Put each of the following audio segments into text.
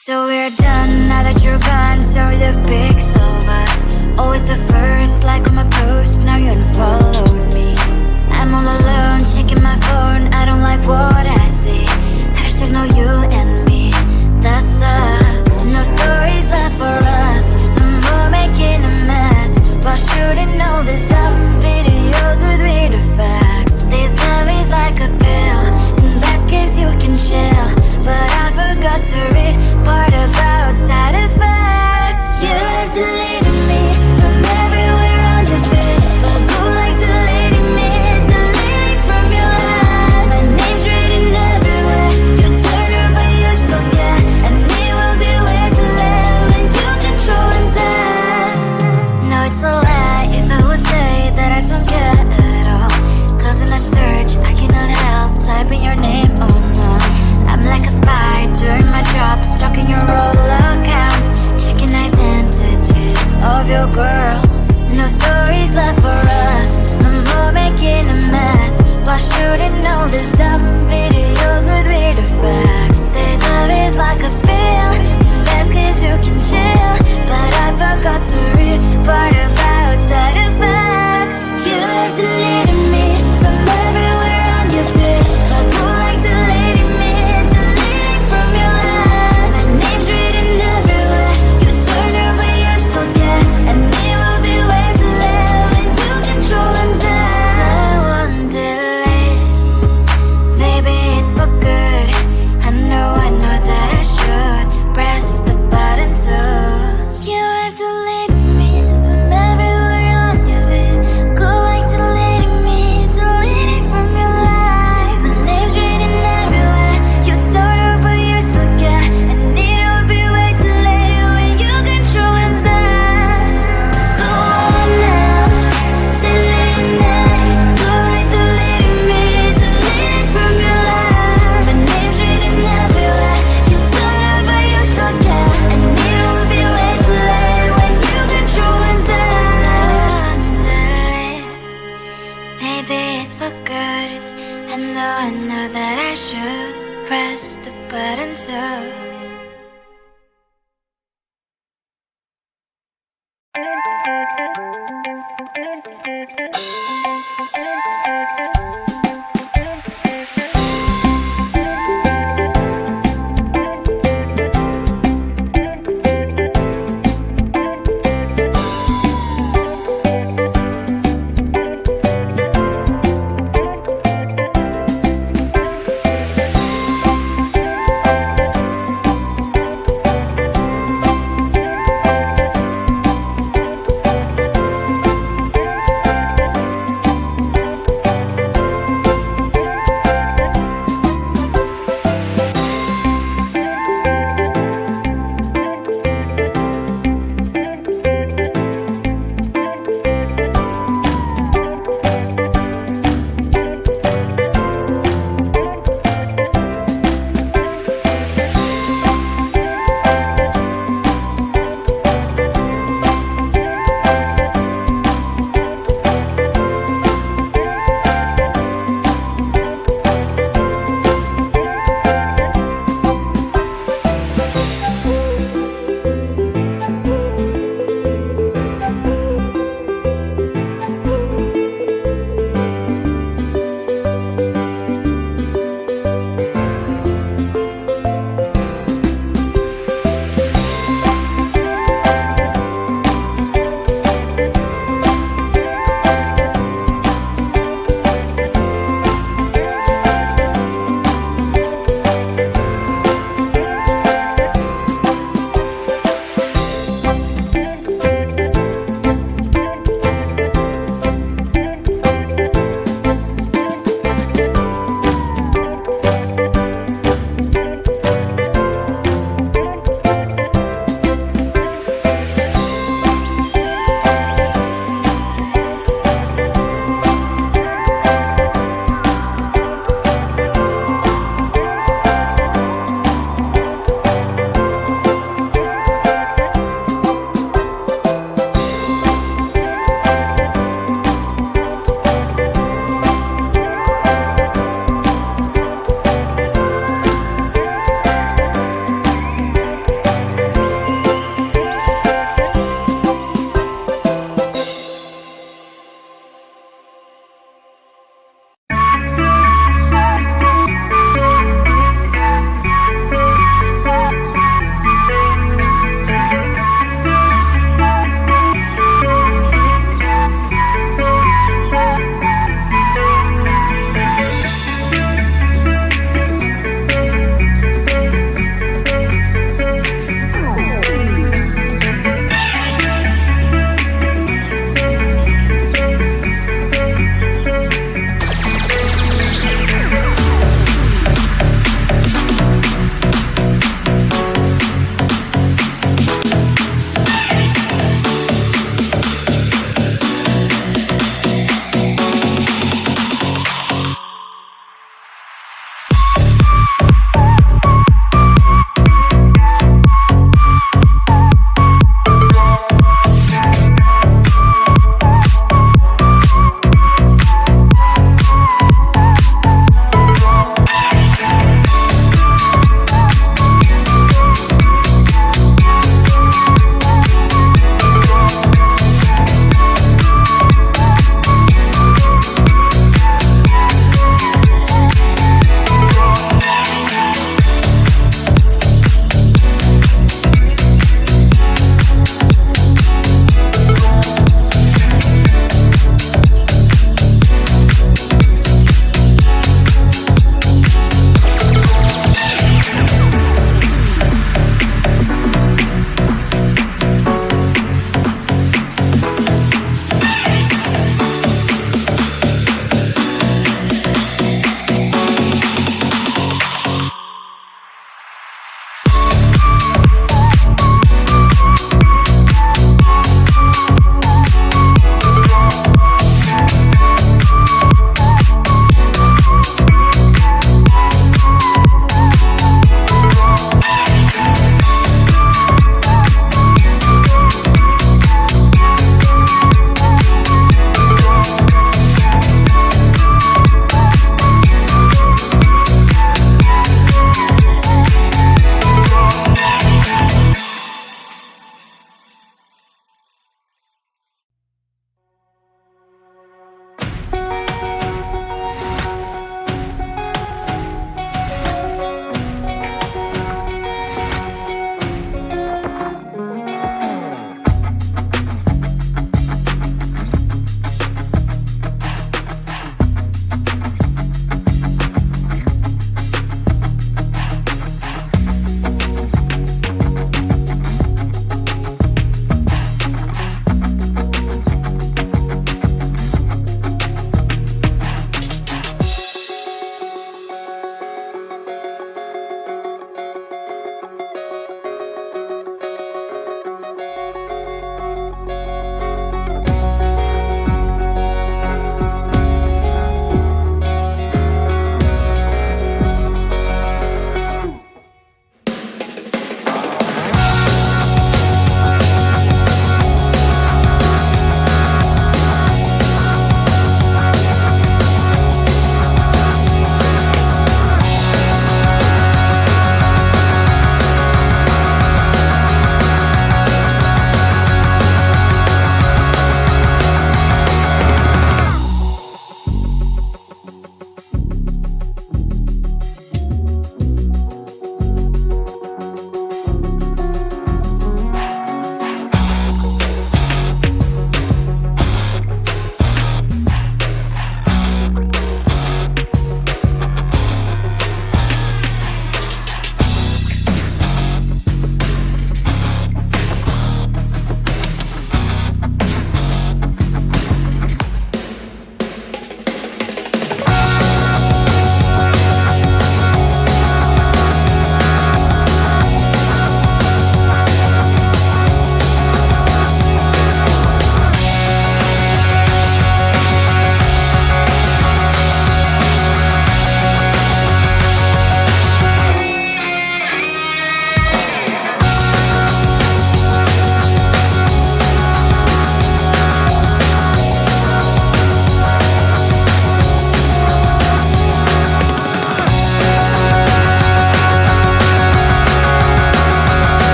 So we're done, now that you're gone. So the pics of us, always the first, like on my post. Now you unfollowed me. I'm all alone, checking my phone. I don't like what I see. Hashtag no you and me, that sucks. No stories left for us, no more making a mess. While shooting all these dumb videos with weird effects. This love is like a pill, in best case you can chill. But I forgot to read part about side effects. You like deleting me from everywhere on your feed, but you like deleting me, deleting from your head. My name's written everywhere. You turn her but you still get, and it will be where to live when you control and set. No, it's a lie if I would say that I don't care at all. Cause in that search I cannot help typing your name, oh no. I'm like a spy doing my job, stalking your all accounts, checking identities.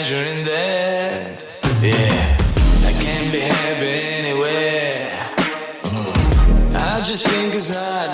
pleasure in that. Yeah, I can't be happy anywhere. I just think it's hard